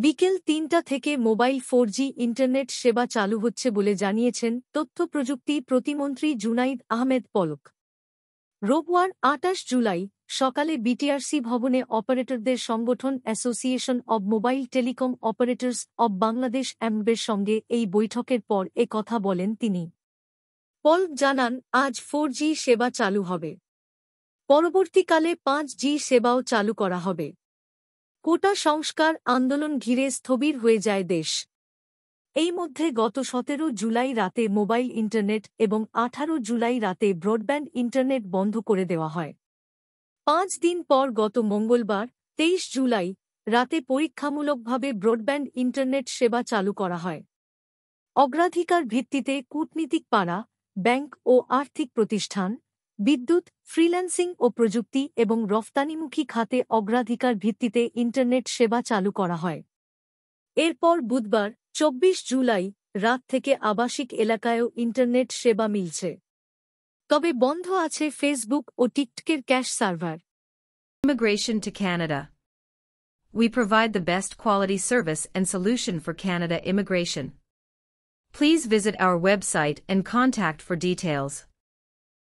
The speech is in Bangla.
বিকেল ৩টা থেকে মোবাইল 4G ইন্টারনেট সেবা চালু হচ্ছে বলে জানিয়েছেন তথ্য প্রযুক্তি প্রতিমন্ত্রী জুনাইদ আহমেদ পলক। রোববার ২৮ জুলাই সকালে বিটিআরসি ভবনে অপারেটরদের সংগঠন association of mobile telecom operators of Bangladesh অ্যামবের সঙ্গে এই বৈঠকের পর এ কথা বলেন তিনি। পলক জানান, আজ 4G সেবা চালু হবে। পরবর্তীকালে 5G সেবাও চালু করা হবে। কোটা সংস্কার আন্দোলন ঘিরে স্থবির হয়ে যায় দেশ। এই মধ্যে গত ১৭ জুলাই রাতে মোবাইল ইন্টারনেট এবং ১৮ জুলাই রাতে ব্রডব্যান্ড ইন্টারনেট বন্ধ করে দেওয়া হয়। ৫ দিন পর গত মঙ্গলবার ২৩ জুলাই রাতে পরীক্ষামূলকভাবে ব্রডব্যান্ড ইন্টারনেট সেবা চালু করা হয়। অগ্রাধিকার ভিত্তিতে কূটনীতিক পাড়া, ব্যাংক ও আর্থিক প্রতিষ্ঠান, বিদ্যুৎ, ফ্রিল্যান্সিং ও প্রযুক্তি এবং রফতানিমুখী খাতে অগ্রাধিকার ভিত্তিতে ইন্টারনেট সেবা চালু করা হয়। এরপর বুধবার ২৪ জুলাই রাত থেকে আবাসিক এলাকায়ও ইন্টারনেট সেবা মিলছে। তবে বন্ধ আছে ফেসবুক ও টিকটকের cash server. Immigration to Canada. We provide the best quality service and solution for Canada immigration. Please visit our website and contact for details.